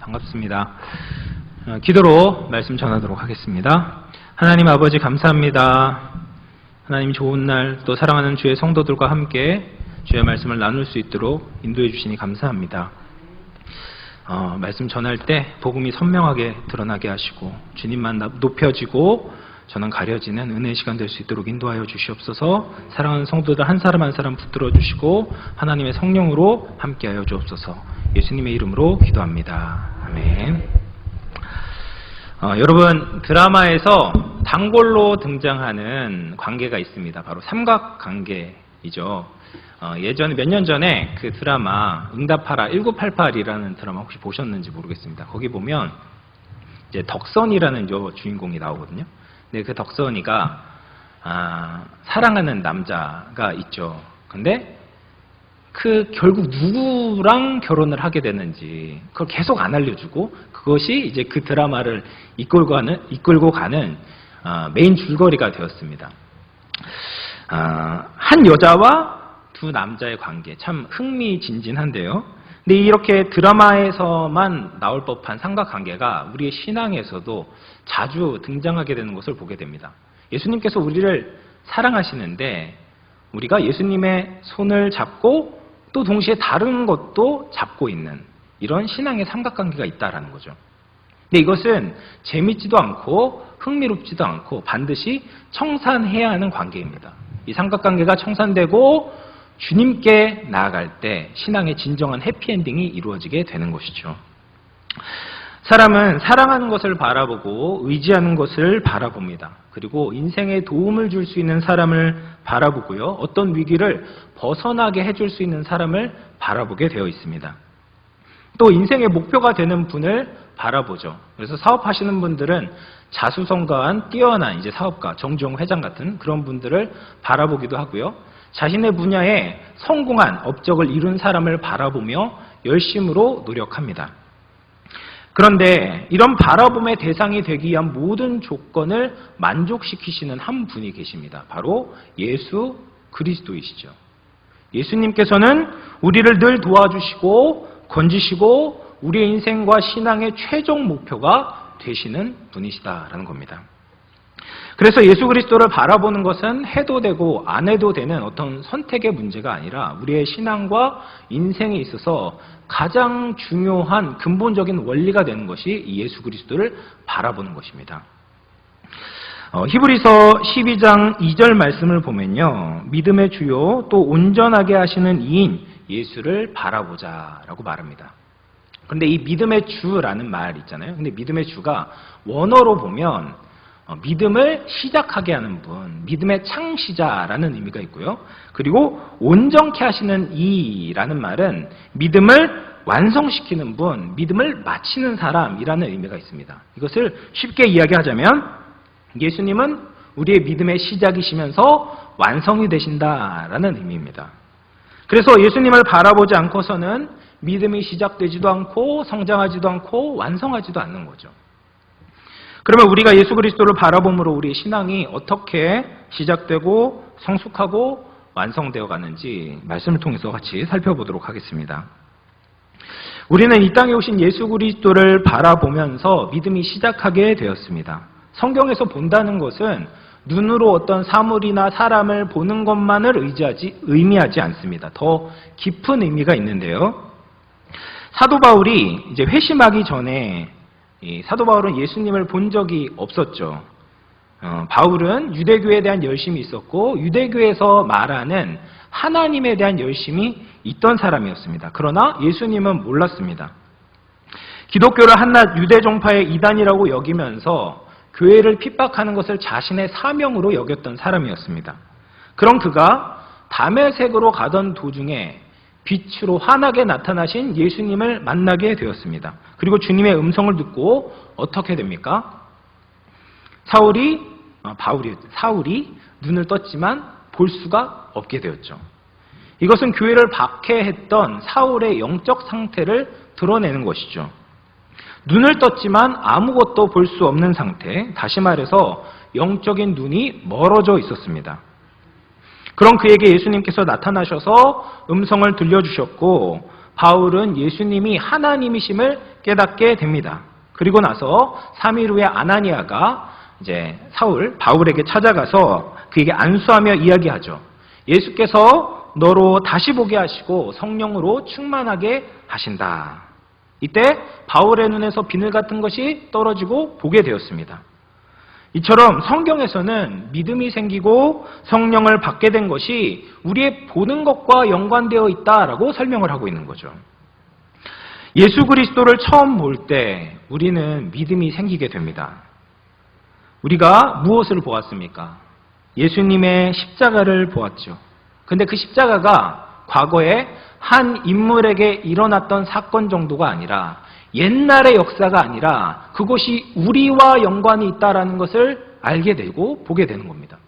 반갑습니다. 기도로 말씀 전하도록 하겠습니다. 하나님 아버지 감사합니다. 하나님 좋은 날 또 사랑하는 주의 성도들과 함께 주의 말씀을 나눌 수 있도록 인도해 주시니 감사합니다. 말씀 전할 때 복음이 선명하게 드러나게 하시고 주님만 높여지고 저는 가려지는 은혜의 시간 될 수 있도록 인도하여 주시옵소서. 사랑하는 성도들 한 사람 한 사람 붙들어 주시고 하나님의 성령으로 함께하여 주옵소서. 예수님의 이름으로 기도합니다. 아멘. 여러분, 드라마에서 단골로 등장하는 관계가 있습니다. 바로 삼각관계이죠. 예전에 몇 년 전에 그 드라마 응답하라 1988이라는 드라마 혹시 보셨는지 모르겠습니다. 거기 보면 이제 덕선이라는 주인공이 나오거든요. 근데 그 덕선이가 사랑하는 남자가 있죠. 근데 결국 누구랑 결혼을 하게 되는지 그걸 계속 안 알려주고 그것이 이제 그 드라마를 이끌고 가는 메인 줄거리가 되었습니다. 한 여자와 두 남자의 관계 참 흥미진진한데요. 근데 이렇게 드라마에서만 나올 법한 삼각관계가 우리의 신앙에서도 자주 등장하게 되는 것을 보게 됩니다. 예수님께서 우리를 사랑하시는데 우리가 예수님의 손을 잡고 또 동시에 다른 것도 잡고 있는 이런 신앙의 삼각관계가 있다라는 거죠. 근데 이것은 재밌지도 않고 흥미롭지도 않고 반드시 청산해야 하는 관계입니다. 이 삼각관계가 청산되고 주님께 나아갈 때 신앙의 진정한 해피엔딩이 이루어지게 되는 것이죠. 사람은 사랑하는 것을 바라보고 의지하는 것을 바라봅니다. 그리고 인생에 도움을 줄 수 있는 사람을 바라보고요. 어떤 위기를 벗어나게 해줄 수 있는 사람을 바라보게 되어 있습니다. 또 인생의 목표가 되는 분을 바라보죠. 그래서 사업하시는 분들은 자수성가한 뛰어난 사업가, 정주영 회장 같은 그런 분들을 바라보기도 하고요. 자신의 분야에 성공한 업적을 이룬 사람을 바라보며 열심으로 노력합니다. 그런데 이런 바라봄의 대상이 되기 위한 모든 조건을 만족시키시는 한 분이 계십니다. 바로 예수 그리스도이시죠. 예수님께서는 우리를 늘 도와주시고 건지시고 우리의 인생과 신앙의 최종 목표가 되시는 분이시다라는 겁니다. 그래서 예수 그리스도를 바라보는 것은 해도 되고 안 해도 되는 어떤 선택의 문제가 아니라 우리의 신앙과 인생에 있어서 가장 중요한 근본적인 원리가 되는 것이 예수 그리스도를 바라보는 것입니다. 히브리서 12장 2절 말씀을 보면요. 믿음의 주요 또 온전하게 하시는 이인 예수를 바라보자라고 말합니다. 그런데 이 믿음의 주라는 말 있잖아요. 근데 믿음의 주가 원어로 보면 믿음을 시작하게 하는 분, 믿음의 창시자라는 의미가 있고요. 그리고 온전케 하시는 이라는 말은 믿음을 완성시키는 분, 믿음을 마치는 사람이라는 의미가 있습니다. 이것을 쉽게 이야기하자면 예수님은 우리의 믿음의 시작이시면서 완성이 되신다라는 의미입니다. 그래서 예수님을 바라보지 않고서는 믿음이 시작되지도 않고 성장하지도 않고 완성하지도 않는 거죠. 그러면 우리가 예수 그리스도를 바라봄으로 우리의 신앙이 어떻게 시작되고 성숙하고 완성되어 가는지 말씀을 통해서 같이 살펴보도록 하겠습니다. 우리는 이 땅에 오신 예수 그리스도를 바라보면서 믿음이 시작하게 되었습니다. 성경에서 본다는 것은 눈으로 어떤 사물이나 사람을 보는 것만을 의미하지 않습니다. 더 깊은 의미가 있는데요. 사도 바울이 회심하기 전에 사도 바울은 예수님을 본 적이 없었죠. 바울은 유대교에 대한 열심이 있었고 유대교에서 말하는 하나님에 대한 열심이 있던 사람이었습니다. 그러나 예수님은 몰랐습니다. 기독교를 한낱 유대 종파의 이단이라고 여기면서 교회를 핍박하는 것을 자신의 사명으로 여겼던 사람이었습니다. 그런 그가 다메섹으로 가던 도중에 빛으로 환하게 나타나신 예수님을 만나게 되었습니다. 그리고 주님의 음성을 듣고 어떻게 됩니까? 사울이 눈을 떴지만 볼 수가 없게 되었죠. 이것은 교회를 박해했던 사울의 영적 상태를 드러내는 것이죠. 눈을 떴지만 아무것도 볼 수 없는 상태, 다시 말해서 영적인 눈이 멀어져 있었습니다. 그런 그에게 예수님께서 나타나셔서 음성을 들려주셨고 바울은 예수님이 하나님이심을 깨닫게 됩니다. 그리고 나서 3일 후에 아나니아가 이제 바울에게 찾아가서 그에게 안수하며 이야기하죠. 예수께서 너로 다시 보게 하시고 성령으로 충만하게 하신다. 이때 바울의 눈에서 비늘 같은 것이 떨어지고 보게 되었습니다. 이처럼 성경에서는 믿음이 생기고 성령을 받게 된 것이 우리의 보는 것과 연관되어 있다라고 설명을 하고 있는 거죠. 예수 그리스도를 처음 볼 때 우리는 믿음이 생기게 됩니다. 우리가 무엇을 보았습니까? 예수님의 십자가를 보았죠. 근데 그 십자가가 과거에 한 인물에게 일어났던 사건 정도가 아니라 옛날의 역사가 아니라 그것이 우리와 연관이 있다는 것을 알게 되고 보게 되는 겁니다.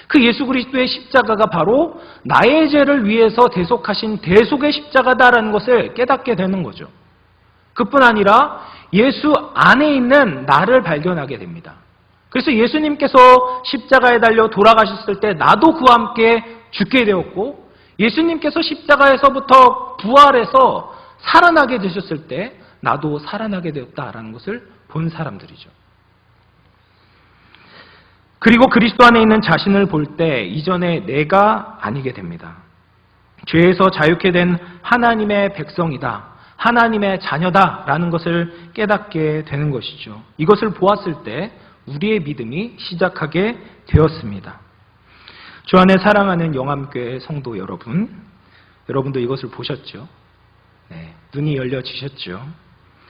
그 예수 그리스도의 십자가가 바로 나의 죄를 위해서 대속하신 대속의 십자가다라는 것을 깨닫게 되는 거죠. 그뿐 아니라 예수 안에 있는 나를 발견하게 됩니다. 그래서 예수님께서 십자가에 달려 돌아가셨을 때 나도 그와 함께 죽게 되었고, 예수님께서 십자가에서부터 부활해서 살아나게 되셨을 때 나도 살아나게 되었다라는 것을 본 사람들이죠. 그리고 그리스도 안에 있는 자신을 볼 때 이전에 내가 아니게 됩니다. 죄에서 자유케 된 하나님의 백성이다, 하나님의 자녀다라는 것을 깨닫게 되는 것이죠. 이것을 보았을 때 우리의 믿음이 시작하게 되었습니다. 주 안에 사랑하는 영암교회 성도 여러분도 이것을 보셨죠? 네, 눈이 열려지셨죠?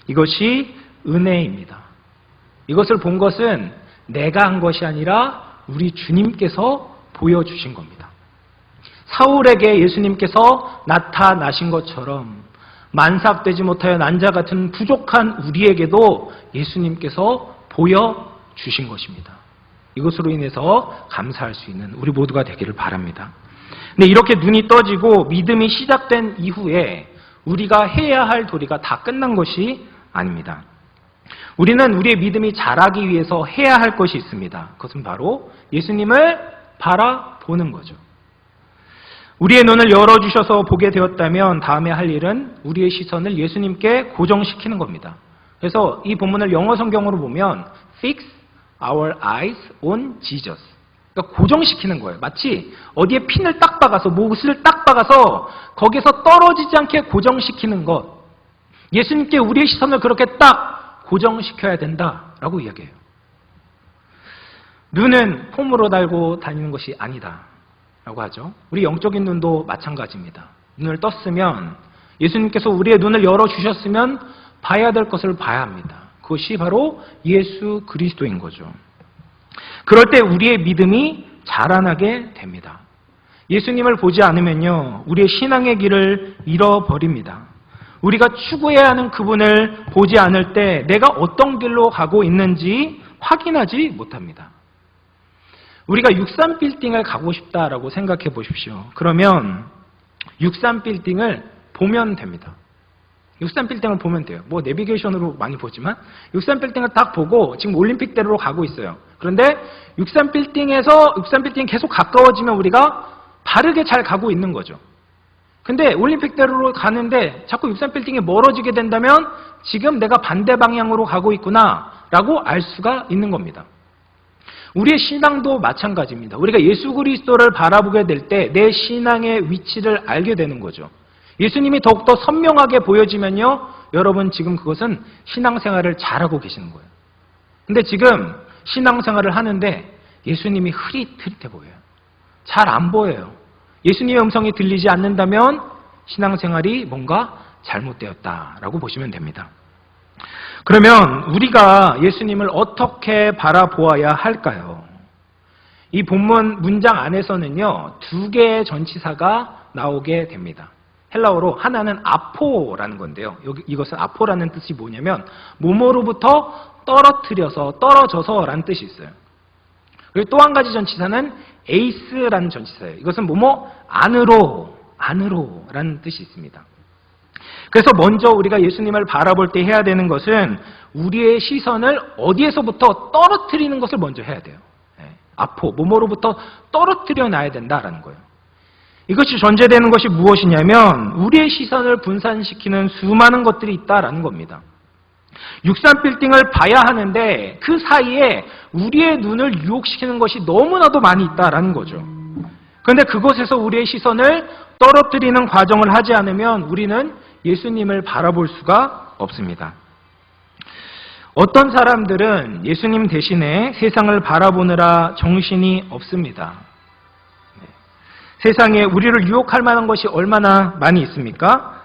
이것이 은혜입니다. 이것을 본 것은 내가 한 것이 아니라 우리 주님께서 보여주신 겁니다. 사울에게 예수님께서 나타나신 것처럼 만삭되지 못하여 난자 같은 부족한 우리에게도 예수님께서 보여주신 것입니다. 이것으로 인해서 감사할 수 있는 우리 모두가 되기를 바랍니다. 근데 이렇게 눈이 떠지고 믿음이 시작된 이후에 우리가 해야 할 도리가 다 끝난 것이 아닙니다. 우리는 우리의 믿음이 자라기 위해서 해야 할 것이 있습니다. 그것은 바로 예수님을 바라보는 거죠. 우리의 눈을 열어주셔서 보게 되었다면 다음에 할 일은 우리의 시선을 예수님께 고정시키는 겁니다. 그래서 이 본문을 영어 성경으로 보면 Fix our eyes on Jesus. 그러니까 고정시키는 거예요. 마치 어디에 핀을 딱 박아서, 못을 딱 박아서 거기서 떨어지지 않게 고정시키는 것. 예수님께 우리의 시선을 그렇게 딱 고정시켜야 된다라고 이야기해요. 눈은 폼으로 달고 다니는 것이 아니다 라고 하죠. 우리 영적인 눈도 마찬가지입니다. 눈을 떴으면, 예수님께서 우리의 눈을 열어주셨으면 봐야 될 것을 봐야 합니다. 그것이 바로 예수 그리스도인 거죠. 그럴 때 우리의 믿음이 자라나게 됩니다. 예수님을 보지 않으면요, 우리의 신앙의 길을 잃어버립니다. 우리가 추구해야 하는 그분을 보지 않을 때 내가 어떤 길로 가고 있는지 확인하지 못합니다. 우리가 63빌딩을 가고 싶다라고 생각해 보십시오. 그러면 63빌딩을 보면 됩니다. 63빌딩을 보면 돼요. 뭐 내비게이션으로 많이 보지만 63빌딩을 딱 보고 지금 올림픽대로로 가고 있어요. 그런데 63빌딩 계속 가까워지면 우리가 바르게 잘 가고 있는 거죠. 근데 올림픽대로로 가는데 자꾸 63빌딩이 멀어지게 된다면 지금 내가 반대 방향으로 가고 있구나 라고 알 수가 있는 겁니다. 우리의 신앙도 마찬가지입니다. 우리가 예수 그리스도를 바라보게 될 때 내 신앙의 위치를 알게 되는 거죠. 예수님이 더욱더 선명하게 보여지면요, 여러분 지금 그것은 신앙생활을 잘하고 계시는 거예요. 근데 지금 신앙생활을 하는데 예수님이 흐릿흐릿해 보여요. 잘 안 보여요. 예수님의 음성이 들리지 않는다면 신앙생활이 뭔가 잘못되었다라고 보시면 됩니다. 그러면 우리가 예수님을 어떻게 바라보아야 할까요? 이 본문 문장 안에서는요, 두 개의 전치사가 나오게 됩니다. 헬라어로 하나는 아포라는 건데요. 이것은 아포라는 뜻이 뭐냐면 뭐뭐로부터 떨어뜨려서, 떨어져서라는 뜻이 있어요. 그리고 또 한 가지 전치사는 에이스라는 전치사예요. 이것은 뭐뭐 안으로라는 뜻이 있습니다. 그래서 먼저 우리가 예수님을 바라볼 때 해야 되는 것은 우리의 시선을 어디에서부터 떨어뜨리는 것을 먼저 해야 돼요. 아포, 뭐뭐로부터 떨어뜨려 놔야 된다라는 거예요. 이것이 전제되는 것이 무엇이냐면 우리의 시선을 분산시키는 수많은 것들이 있다라는 겁니다. 63빌딩을 봐야 하는데 그 사이에 우리의 눈을 유혹시키는 것이 너무나도 많이 있다라는 거죠. 그런데 그곳에서 우리의 시선을 떨어뜨리는 과정을 하지 않으면 우리는 예수님을 바라볼 수가 없습니다. 어떤 사람들은 예수님 대신에 세상을 바라보느라 정신이 없습니다. 세상에 우리를 유혹할 만한 것이 얼마나 많이 있습니까?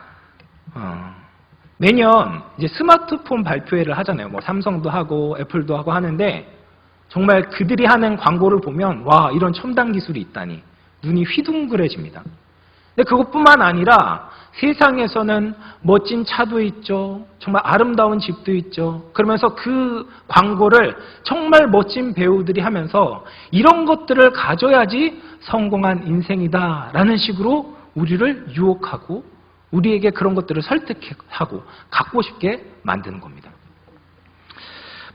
매년 이제 스마트폰 발표회를 하잖아요. 뭐 삼성도 하고 애플도 하고 하는데 정말 그들이 하는 광고를 보면 와, 이런 첨단 기술이 있다니 눈이 휘둥그레집니다. 근데 그것뿐만 아니라 세상에서는 멋진 차도 있죠. 정말 아름다운 집도 있죠. 그러면서 그 광고를 정말 멋진 배우들이 하면서 이런 것들을 가져야지 성공한 인생이다라는 식으로 우리를 유혹하고 우리에게 그런 것들을 설득하고 갖고 싶게 만드는 겁니다.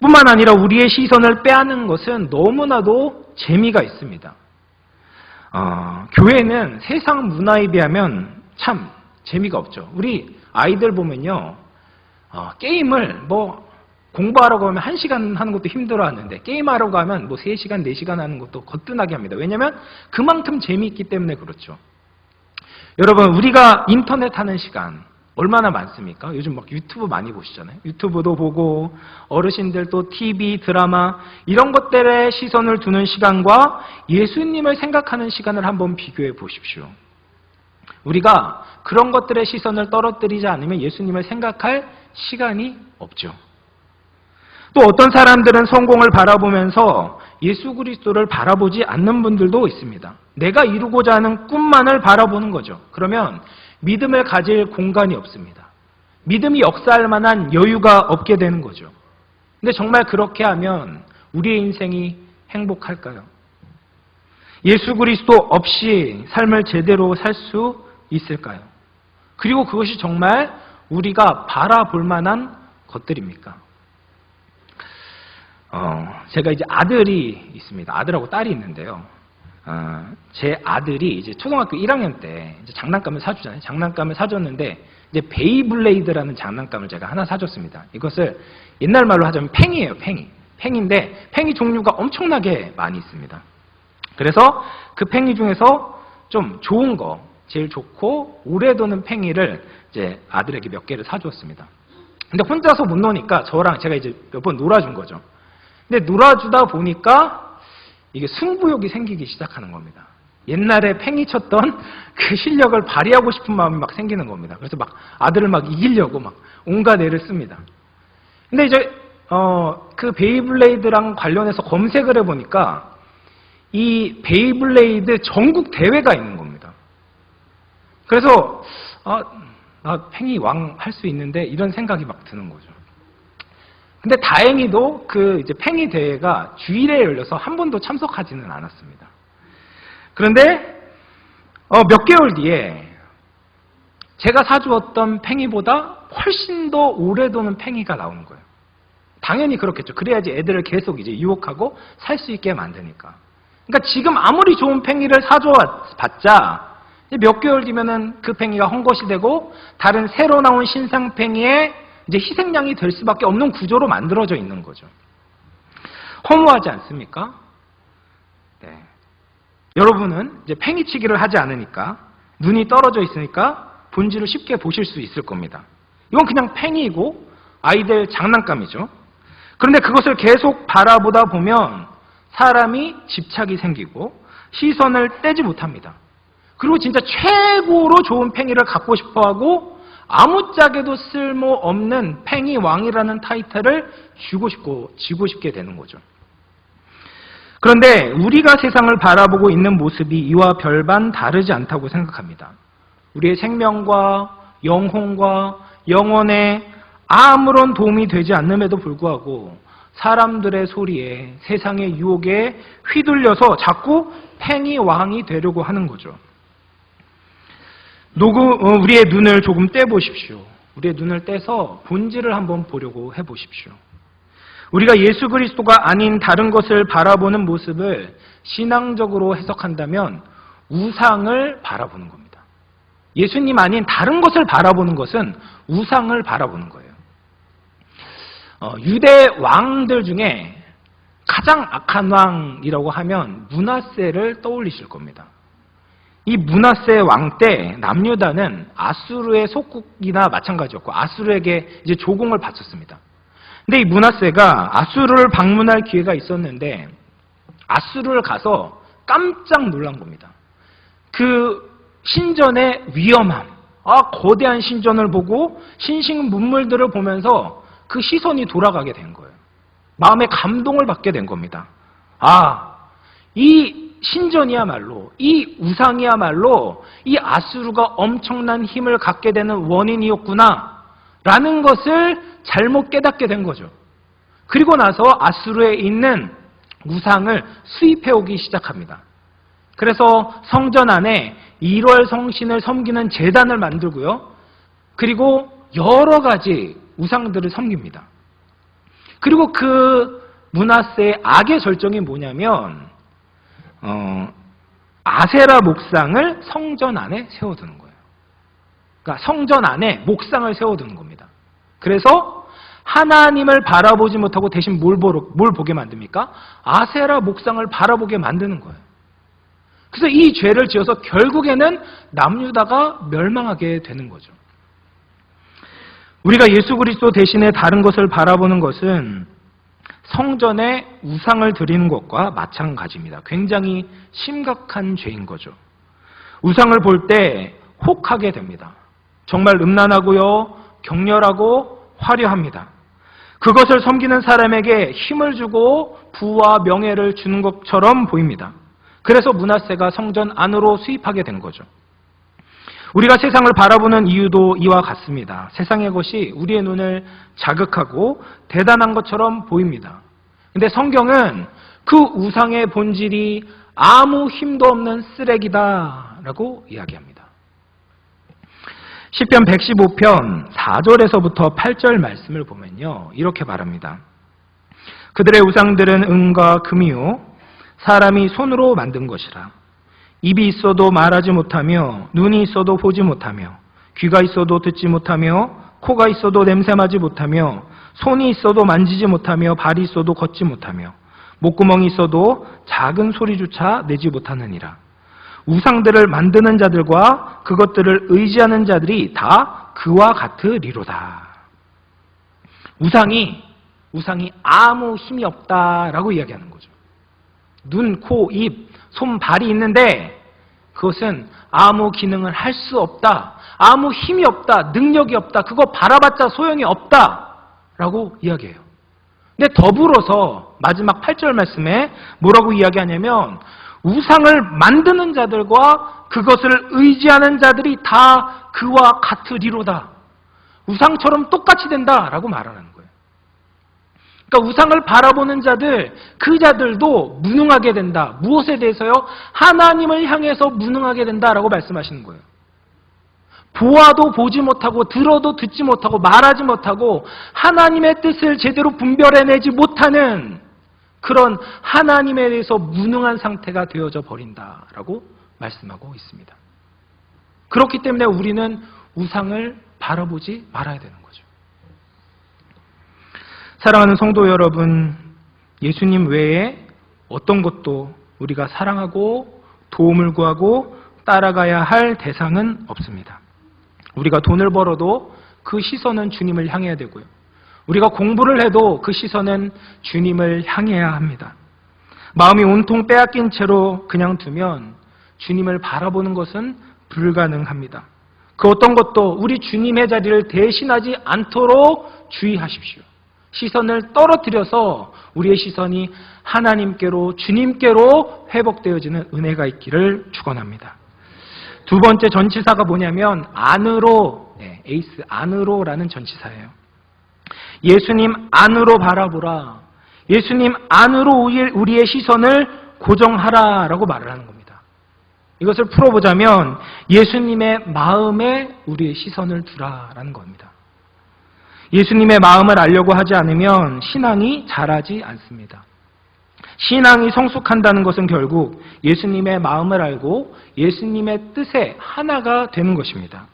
뿐만 아니라 우리의 시선을 빼앗는 것은 너무나도 재미가 있습니다. 교회는 세상 문화에 비하면 참 재미가 없죠. 우리 아이들 보면요, 게임을 뭐 공부하라고 하면 1시간 하는 것도 힘들어하는데 게임하라고 하면 뭐 3시간, 4시간 하는 것도 거뜬하게 합니다. 왜냐하면 그만큼 재미있기 때문에 그렇죠. 여러분, 우리가 인터넷 하는 시간 얼마나 많습니까? 요즘 막 유튜브 많이 보시잖아요. 유튜브도 보고 어르신들 또 TV, 드라마 이런 것들에 시선을 두는 시간과 예수님을 생각하는 시간을 한번 비교해 보십시오. 우리가 그런 것들의 시선을 떨어뜨리지 않으면 예수님을 생각할 시간이 없죠. 또 어떤 사람들은 성공을 바라보면서 예수 그리스도를 바라보지 않는 분들도 있습니다. 내가 이루고자 하는 꿈만을 바라보는 거죠. 그러면 믿음을 가질 공간이 없습니다. 믿음이 역사할 만한 여유가 없게 되는 거죠. 근데 정말 그렇게 하면 우리의 인생이 행복할까요? 예수 그리스도 없이 삶을 제대로 살 수 있을까요? 그리고 그것이 정말 우리가 바라볼 만한 것들입니까? 제가 이제 아들이 있습니다. 아들하고 딸이 있는데요. 제 아들이 이제 초등학교 1학년 때 이제 장난감을 사주잖아요. 장난감을 사줬는데 이제 베이블레이드라는 장난감을 제가 하나 사줬습니다. 이것을 옛날 말로 하자면 팽이에요, 팽이. 팽인데 팽이 종류가 엄청나게 많이 있습니다. 그래서 그 팽이 중에서 좀 좋은 거, 제일 좋고 오래 도는 팽이를 이제 아들에게 몇 개를 사주었습니다. 근데 혼자서 못 노니까 저랑 제가 이제 몇 번 놀아준 거죠. 근데 놀아주다 보니까 이게 승부욕이 생기기 시작하는 겁니다. 옛날에 팽이 쳤던 그 실력을 발휘하고 싶은 마음이 막 생기는 겁니다. 그래서 막 아들을 막 이기려고 막 온갖 애를 씁니다. 근데 이제 그 베이블레이드랑 관련해서 검색을 해보니까 이 베이블레이드 전국 대회가 있는 겁니다. 그래서 나 팽이 왕 할 수 있는데 이런 생각이 막 드는 거죠. 근데 다행히도 그 이제 팽이 대회가 주일에 열려서 한 번도 참석하지는 않았습니다. 그런데 몇 개월 뒤에 제가 사주었던 팽이보다 훨씬 더 오래 도는 팽이가 나오는 거예요. 당연히 그렇겠죠. 그래야지 애들을 계속 이제 유혹하고 살 수 있게 만드니까. 그러니까 지금 아무리 좋은 팽이를 사줘봤자 몇 개월 뒤면은 그 팽이가 헝것이 되고 다른 새로 나온 신상 팽이에 이제 희생양이 될 수밖에 없는 구조로 만들어져 있는 거죠. 허무하지 않습니까? 네. 여러분은 이제 팽이치기를 하지 않으니까 눈이 떨어져 있으니까 본질을 쉽게 보실 수 있을 겁니다. 이건 그냥 팽이고 아이들 장난감이죠. 그런데 그것을 계속 바라보다 보면 사람이 집착이 생기고 시선을 떼지 못합니다. 그리고 진짜 최고로 좋은 팽이를 갖고 싶어하고 아무짝에도 쓸모없는 팽이 왕이라는 타이틀을 지고 싶게 되는 거죠. 그런데 우리가 세상을 바라보고 있는 모습이 이와 별반 다르지 않다고 생각합니다. 우리의 생명과 영혼과 영혼에 아무런 도움이 되지 않음에도 불구하고 사람들의 소리에 세상의 유혹에 휘둘려서 자꾸 팽이 왕이 되려고 하는 거죠. 우리의 눈을 조금 떼보십시오. 우리의 눈을 떼서 본질을 한번 보려고 해보십시오. 우리가 예수 그리스도가 아닌 다른 것을 바라보는 모습을 신앙적으로 해석한다면 우상을 바라보는 겁니다. 예수님 아닌 다른 것을 바라보는 것은 우상을 바라보는 거예요. 유대 왕들 중에 가장 악한 왕이라고 하면 므낫세를 떠올리실 겁니다. 이 므낫세 왕 때 남유다는 아수르의 속국이나 마찬가지였고 아수르에게 이제 조공을 바쳤습니다. 근데 이 므낫세가 아수르를 방문할 기회가 있었는데 아수르를 가서 깜짝 놀란 겁니다. 그 신전의 위험함, 거대한 신전을 보고 신식 문물들을 보면서 그 시선이 돌아가게 된 거예요. 마음의 감동을 받게 된 겁니다. 이 신전이야말로, 이 우상이야말로 이 아수르가 엄청난 힘을 갖게 되는 원인이었구나 라는 것을 잘못 깨닫게 된 거죠. 그리고 나서 아수르에 있는 우상을 수입해오기 시작합니다. 그래서 성전 안에 1월 성신을 섬기는 제단을 만들고요. 그리고 여러 가지 우상들을 섬깁니다. 그리고 그 므낫세의 악의 절정이 뭐냐면 아세라 목상을 성전 안에 세워두는 거예요. 그러니까 성전 안에 목상을 세워두는 겁니다. 그래서 하나님을 바라보지 못하고 대신 뭘 보게 만듭니까? 아세라 목상을 바라보게 만드는 거예요. 그래서 이 죄를 지어서 결국에는 남유다가 멸망하게 되는 거죠. 우리가 예수 그리스도 대신에 다른 것을 바라보는 것은 성전에 우상을 드리는 것과 마찬가지입니다. 굉장히 심각한 죄인 거죠. 우상을 볼 때 혹하게 됩니다. 정말 음란하고요, 격렬하고 화려합니다. 그것을 섬기는 사람에게 힘을 주고 부와 명예를 주는 것처럼 보입니다. 그래서 므낫세가 성전 안으로 수입하게 된 거죠. 우리가 세상을 바라보는 이유도 이와 같습니다. 세상의 것이 우리의 눈을 자극하고 대단한 것처럼 보입니다. 근데 성경은 그 우상의 본질이 아무 힘도 없는 쓰레기다라고 이야기합니다. 시편 115편 4절에서부터 8절 말씀을 보면요, 이렇게 말합니다. 그들의 우상들은 은과 금이요 사람이 손으로 만든 것이라. 입이 있어도 말하지 못하며 눈이 있어도 보지 못하며 귀가 있어도 듣지 못하며 코가 있어도 냄새마지 못하며 손이 있어도 만지지 못하며 발이 있어도 걷지 못하며 목구멍이 있어도 작은 소리조차 내지 못하느니라. 우상들을 만드는 자들과 그것들을 의지하는 자들이 다 그와 같으리로다. 우상이 아무 힘이 없다라고 이야기하는 거죠. 눈, 코, 입, 손, 발이 있는데 그것은 아무 기능을 할 수 없다. 아무 힘이 없다. 능력이 없다. 그거 바라봤자 소용이 없다라고 이야기해요. 근데 더불어서 마지막 8절 말씀에 뭐라고 이야기하냐면 우상을 만드는 자들과 그것을 의지하는 자들이 다 그와 같으리로다. 우상처럼 똑같이 된다라고 말하는 거예요. 그러니까 우상을 바라보는 자들, 그 자들도 무능하게 된다. 무엇에 대해서요? 하나님을 향해서 무능하게 된다라고 말씀하시는 거예요. 보아도 보지 못하고 들어도 듣지 못하고 말하지 못하고 하나님의 뜻을 제대로 분별해내지 못하는 그런 하나님에 대해서 무능한 상태가 되어져 버린다라고 말씀하고 있습니다. 그렇기 때문에 우리는 우상을 바라보지 말아야 되는 거죠. 사랑하는 성도 여러분, 예수님 외에 어떤 것도 우리가 사랑하고 도움을 구하고 따라가야 할 대상은 없습니다. 우리가 돈을 벌어도 그 시선은 주님을 향해야 되고요. 우리가 공부를 해도 그 시선은 주님을 향해야 합니다. 마음이 온통 빼앗긴 채로 그냥 두면 주님을 바라보는 것은 불가능합니다. 그 어떤 것도 우리 주님의 자리를 대신하지 않도록 주의하십시오. 시선을 떨어뜨려서 우리의 시선이 하나님께로, 주님께로 회복되어지는 은혜가 있기를 축원합니다. 두 번째 전치사가 뭐냐면 안으로, 에이스, 안으로라는 전치사예요. 예수님 안으로 바라보라. 예수님 안으로 우리의 시선을 고정하라라고 말을 하는 겁니다. 이것을 풀어보자면 예수님의 마음에 우리의 시선을 두라라는 겁니다. 예수님의 마음을 알려고 하지 않으면 신앙이 자라지 않습니다. 신앙이 성숙한다는 것은 결국 예수님의 마음을 알고 예수님의 뜻에 하나가 되는 것입니다.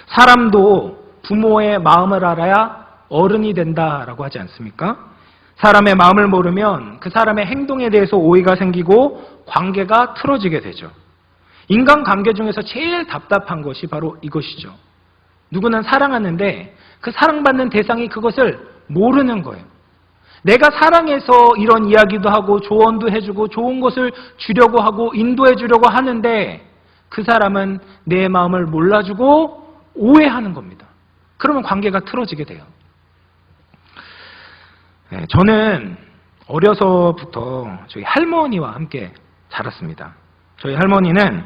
사람도 부모의 마음을 알아야 어른이 된다라고 하지 않습니까? 사람의 마음을 모르면 그 사람의 행동에 대해서 오해가 생기고 관계가 틀어지게 되죠. 인간관계 중에서 제일 답답한 것이 바로 이것이죠. 누구는 사랑하는데 그 사랑받는 대상이 그것을 모르는 거예요. 내가 사랑해서 이런 이야기도 하고 조언도 해주고 좋은 것을 주려고 하고 인도해 주려고 하는데 그 사람은 내 마음을 몰라주고 오해하는 겁니다. 그러면 관계가 틀어지게 돼요. 저는 어려서부터 저희 할머니와 함께 자랐습니다. 저희 할머니는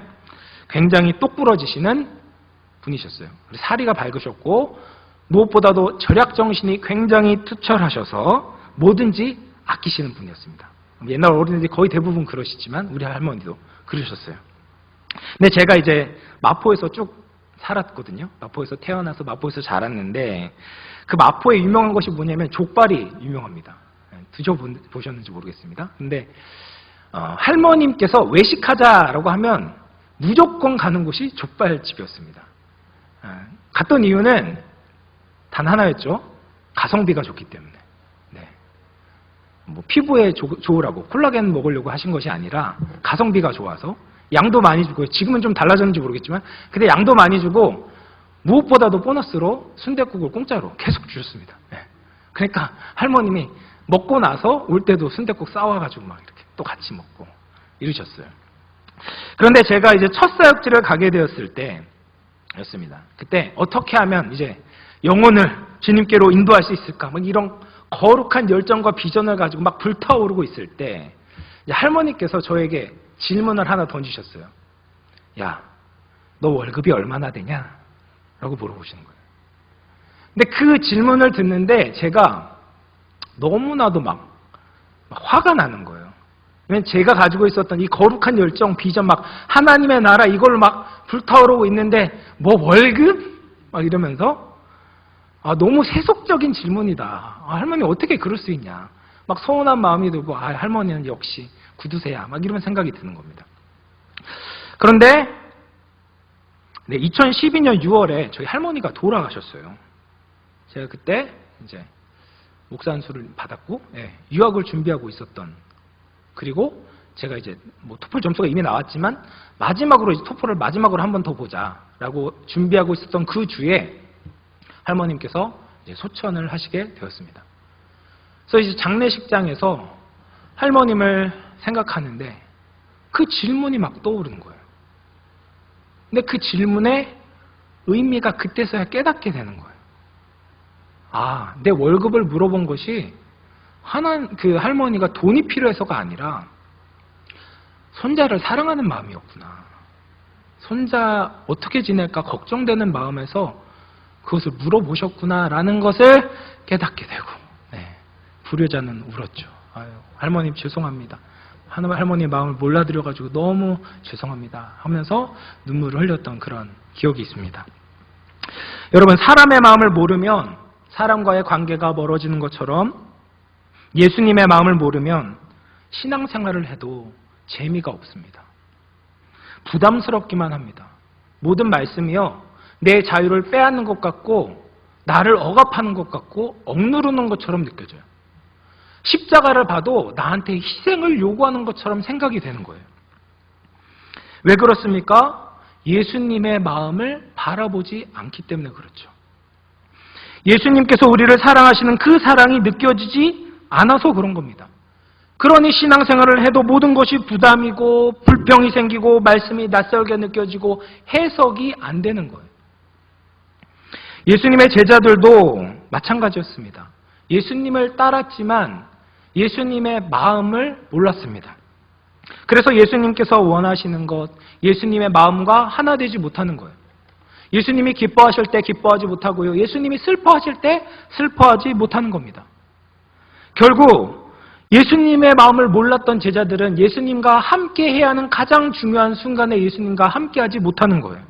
굉장히 똑부러지시는 분이셨어요. 사리가 밝으셨고 무엇보다도 절약정신이 굉장히 투철하셔서 뭐든지 아끼시는 분이었습니다. 옛날 어린이들이 거의 대부분 그러시지만 우리 할머니도 그러셨어요. 근데 제가 이제 마포에서 쭉 살았거든요. 마포에서 태어나서 마포에서 자랐는데 그 마포에 유명한 것이 뭐냐면 족발이 유명합니다. 드셔보셨는지 모르겠습니다. 근데 할머님께서 외식하자라고 하면 무조건 가는 곳이 족발집이었습니다. 갔던 이유는 단 하나였죠. 가성비가 좋기 때문에. 네. 뭐 피부에 좋으라고 콜라겐 먹으려고 하신 것이 아니라 가성비가 좋아서 양도 많이 주고, 지금은 좀 달라졌는지 모르겠지만 그때 양도 많이 주고 무엇보다도 보너스로 순댓국을 공짜로 계속 주셨습니다. 네. 그러니까 할머님이 먹고 나서 올 때도 순댓국 싸와가지고 막 이렇게 또 같이 먹고 이러셨어요. 그런데 제가 이제 첫 사역지를 가게 되었을 때였습니다. 그때 어떻게 하면 이제 영혼을 주님께로 인도할 수 있을까? 막 이런 거룩한 열정과 비전을 가지고 막 불타오르고 있을 때 할머니께서 저에게 질문을 하나 던지셨어요. 야, 너 월급이 얼마나 되냐? 라고 물어보시는 거예요. 근데 그 질문을 듣는데 제가 너무나도 막 화가 나는 거예요. 왜냐면 제가 가지고 있었던 이 거룩한 열정, 비전, 막 하나님의 나라 이걸 막 불타오르고 있는데 뭐 월급? 막 이러면서 너무 세속적인 질문이다. 할머니 어떻게 그럴 수 있냐. 막 서운한 마음이 들고 할머니는 역시 구두쇠야. 막 이런 생각이 드는 겁니다. 그런데 2012년 6월에 저희 할머니가 돌아가셨어요. 제가 그때 이제 목사 안수를 받았고 유학을 준비하고 있었던, 그리고 제가 이제 뭐 토플 점수가 이미 나왔지만 마지막으로 이제 토플을 마지막으로 한 번 더 보자라고 준비하고 있었던 그 주에 할머님께서 이제 소천을 하시게 되었습니다. 그래서 이제 장례식장에서 할머님을 생각하는데 그 질문이 막 떠오르는 거예요. 근데 그 질문의 의미가 그때서야 깨닫게 되는 거예요. 내 월급을 물어본 것이 그 할머니가 돈이 필요해서가 아니라 손자를 사랑하는 마음이었구나. 손자 어떻게 지낼까 걱정되는 마음에서 그것을 물어보셨구나라는 것을 깨닫게 되고, 불효자는 울었죠. 할머님 죄송합니다. 할머니의 마음을 몰라드려가지고 너무 죄송합니다 하면서 눈물을 흘렸던 그런 기억이 있습니다. 여러분, 사람의 마음을 모르면 사람과의 관계가 멀어지는 것처럼 예수님의 마음을 모르면 신앙생활을 해도 재미가 없습니다. 부담스럽기만 합니다. 모든 말씀이요, 내 자유를 빼앗는 것 같고 나를 억압하는 것 같고 억누르는 것처럼 느껴져요. 십자가를 봐도 나한테 희생을 요구하는 것처럼 생각이 되는 거예요. 왜 그렇습니까? 예수님의 마음을 바라보지 않기 때문에 그렇죠. 예수님께서 우리를 사랑하시는 그 사랑이 느껴지지 않아서 그런 겁니다. 그러니 신앙생활을 해도 모든 것이 부담이고 불평이 생기고 말씀이 낯설게 느껴지고 해석이 안 되는 거예요. 예수님의 제자들도 마찬가지였습니다. 예수님을 따랐지만 예수님의 마음을 몰랐습니다. 그래서 예수님께서 원하시는 것, 예수님의 마음과 하나 되지 못하는 거예요. 예수님이 기뻐하실 때 기뻐하지 못하고요, 예수님이 슬퍼하실 때 슬퍼하지 못하는 겁니다. 결국 예수님의 마음을 몰랐던 제자들은 예수님과 함께 해야 하는 가장 중요한 순간에 예수님과 함께하지 못하는 거예요.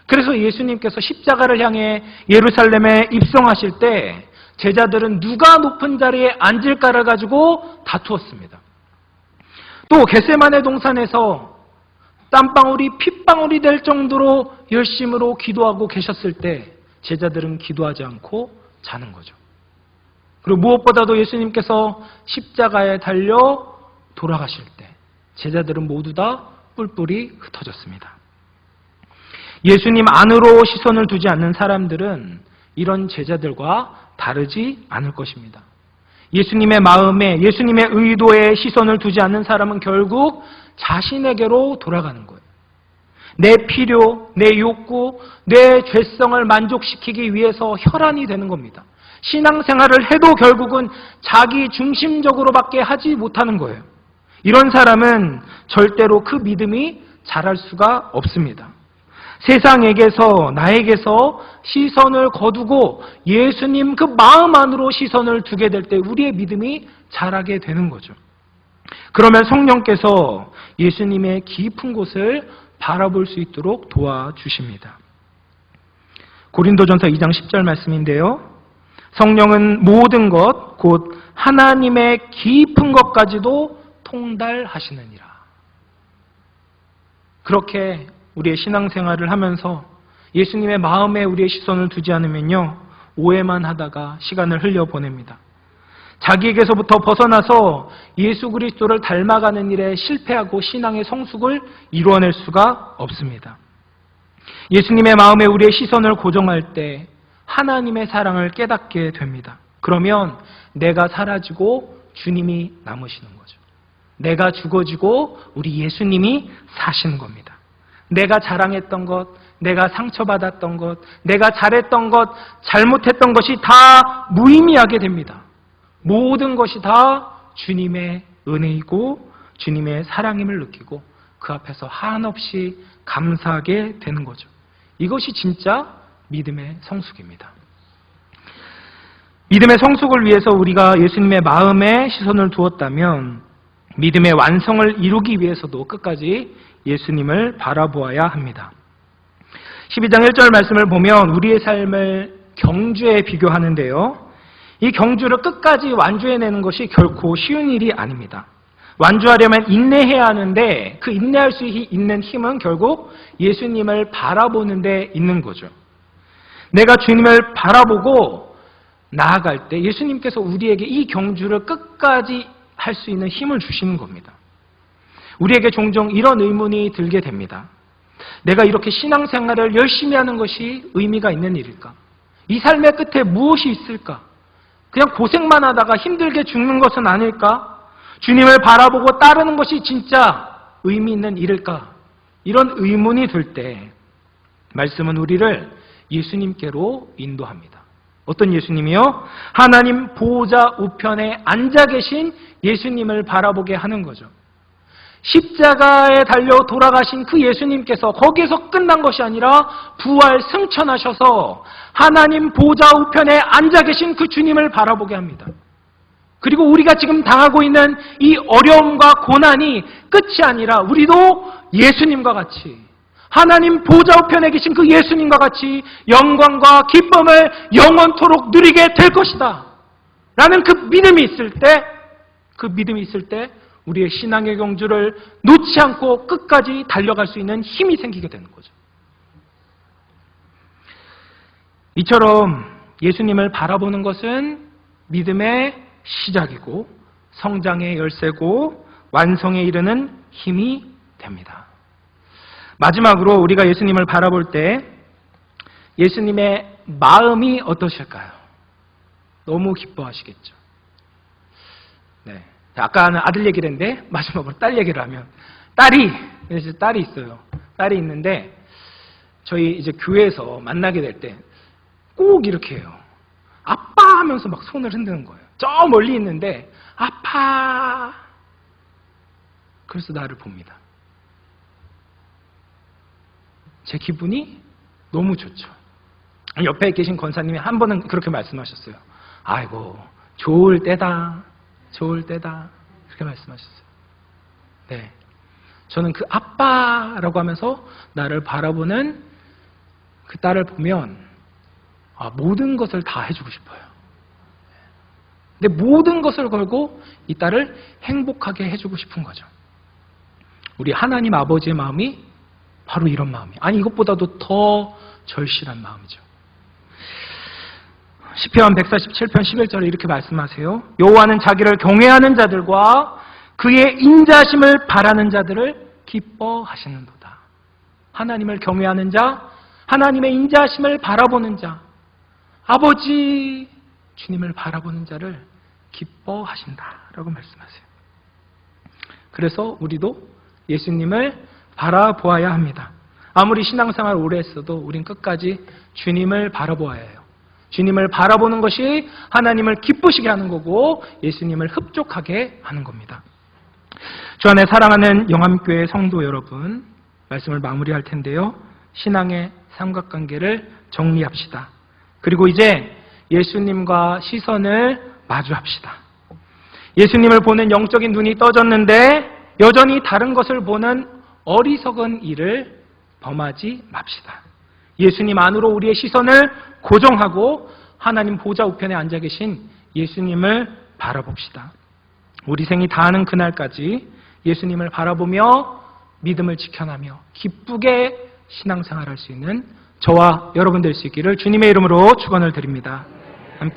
그래서 예수님께서 십자가를 향해 예루살렘에 입성하실 때 제자들은 누가 높은 자리에 앉을까를 가지고 다투었습니다. 또 겟세마네 동산에서 땀방울이 핏방울이 될 정도로 열심으로 기도하고 계셨을 때 제자들은 기도하지 않고 자는 거죠. 그리고 무엇보다도 예수님께서 십자가에 달려 돌아가실 때 제자들은 모두 다 뿔뿔이 흩어졌습니다. 예수님 안으로 시선을 두지 않는 사람들은 이런 제자들과 다르지 않을 것입니다. 예수님의 마음에, 예수님의 의도에 시선을 두지 않는 사람은 결국 자신에게로 돌아가는 거예요. 내 필요, 내 욕구, 내 죄성을 만족시키기 위해서 혈안이 되는 겁니다. 신앙생활을 해도 결국은 자기 중심적으로밖에 하지 못하는 거예요. 이런 사람은 절대로 그 믿음이 자랄 수가 없습니다. 세상에게서, 나에게서 시선을 거두고 예수님 그 마음 안으로 시선을 두게 될 때 우리의 믿음이 자라게 되는 거죠. 그러면 성령께서 예수님의 깊은 곳을 바라볼 수 있도록 도와주십니다. 고린도전서 2장 10절 말씀인데요. 성령은 모든 것, 곧 하나님의 깊은 것까지도 통달하시느니라. 그렇게 우리의 신앙생활을 하면서 예수님의 마음에 우리의 시선을 두지 않으면요, 오해만 하다가 시간을 흘려보냅니다. 자기에게서부터 벗어나서 예수 그리스도를 닮아가는 일에 실패하고 신앙의 성숙을 이루어낼 수가 없습니다. 예수님의 마음에 우리의 시선을 고정할 때 하나님의 사랑을 깨닫게 됩니다. 그러면 내가 사라지고 주님이 남으시는 거죠. 내가 죽어지고 우리 예수님이 사시는 겁니다. 내가 자랑했던 것, 내가 상처받았던 것, 내가 잘했던 것, 잘못했던 것이 다 무의미하게 됩니다. 모든 것이 다 주님의 은혜이고 주님의 사랑임을 느끼고 그 앞에서 한없이 감사하게 되는 거죠. 이것이 진짜 믿음의 성숙입니다. 믿음의 성숙을 위해서 우리가 예수님의 마음에 시선을 두었다면 믿음의 완성을 이루기 위해서도 끝까지 예수님을 바라보아야 합니다. 12장 1절 말씀을 보면 우리의 삶을 경주에 비교하는데요. 이 경주를 끝까지 완주해내는 것이 결코 쉬운 일이 아닙니다. 완주하려면 인내해야 하는데 그 인내할 수 있는 힘은 결국 예수님을 바라보는 데 있는 거죠. 내가 주님을 바라보고 나아갈 때 예수님께서 우리에게 이 경주를 끝까지 할 수 있는 힘을 주시는 겁니다. 우리에게 종종 이런 의문이 들게 됩니다. 내가 이렇게 신앙생활을 열심히 하는 것이 의미가 있는 일일까? 이 삶의 끝에 무엇이 있을까? 그냥 고생만 하다가 힘들게 죽는 것은 아닐까? 주님을 바라보고 따르는 것이 진짜 의미 있는 일일까? 이런 의문이 들 때 말씀은 우리를 예수님께로 인도합니다. 어떤 예수님이요? 하나님 보호자 우편에 앉아 계신 예수님을 바라보게 하는 거죠. 십자가에 달려 돌아가신 그 예수님께서 거기에서 끝난 것이 아니라 부활 승천하셔서 하나님 보호자 우편에 앉아 계신 그 주님을 바라보게 합니다. 그리고 우리가 지금 당하고 있는 이 어려움과 고난이 끝이 아니라 우리도 예수님과 같이 하나님 보호자 우편에 계신 그 예수님과 같이 영광과 기쁨을 영원토록 누리게 될 것이다 라는 그 믿음이 있을 때 우리의 신앙의 경주를 놓지 않고 끝까지 달려갈 수 있는 힘이 생기게 되는 거죠. 이처럼 예수님을 바라보는 것은 믿음의 시작이고 성장의 열쇠고 완성에 이르는 힘이 됩니다. 마지막으로 우리가 예수님을 바라볼 때 예수님의 마음이 어떠실까요? 너무 기뻐하시겠죠. 네. 아까는 아들 얘기를 했는데 마지막으로 딸 얘기를 하면 딸이 있어요. 딸이 있는데 저희 이제 교회에서 만나게 될 때 꼭 이렇게 해요. 아빠 하면서 막 손을 흔드는 거예요. 저 멀리 있는데 아빠. 그래서 나를 봅니다. 제 기분이 너무 좋죠. 옆에 계신 권사님이 한 번은 그렇게 말씀하셨어요. 아이고 좋을 때다. 그렇게 말씀하셨어요. 네, 저는 그 아빠라고 하면서 나를 바라보는 그 딸을 보면 모든 것을 다 해주고 싶어요. 근데 모든 것을 걸고 이 딸을 행복하게 해주고 싶은 거죠. 우리 하나님 아버지의 마음이 바로 이런 마음이에요. 아니 이것보다도 더 절실한 마음이죠. 시편 147편 11절에 이렇게 말씀하세요. 여호와는 자기를 경외하는 자들과 그의 인자심을 바라는 자들을 기뻐하시는도다. 하나님을 경외하는 자, 하나님의 인자심을 바라보는 자, 아버지 주님을 바라보는 자를 기뻐하신다라고 말씀하세요. 그래서 우리도 예수님을 바라보아야 합니다. 아무리 신앙생활 오래 했어도 우린 끝까지 주님을 바라보아야 해요. 주님을 바라보는 것이 하나님을 기쁘시게 하는 거고 예수님을 흡족하게 하는 겁니다. 주 안에 사랑하는 영암교회 성도 여러분, 말씀을 마무리할 텐데요. 신앙의 삼각관계를 정리합시다. 그리고 이제 예수님과 시선을 마주합시다. 예수님을 보는 영적인 눈이 떠졌는데 여전히 다른 것을 보는 어리석은 일을 범하지 맙시다. 예수님 안으로 우리의 시선을 고정하고 하나님 보좌 우편에 앉아 계신 예수님을 바라봅시다. 우리 생이 다하는 그날까지 예수님을 바라보며 믿음을 지켜나며 기쁘게 신앙생활할 수 있는 저와 여러분 될 수 있기를 주님의 이름으로 축원을 드립니다.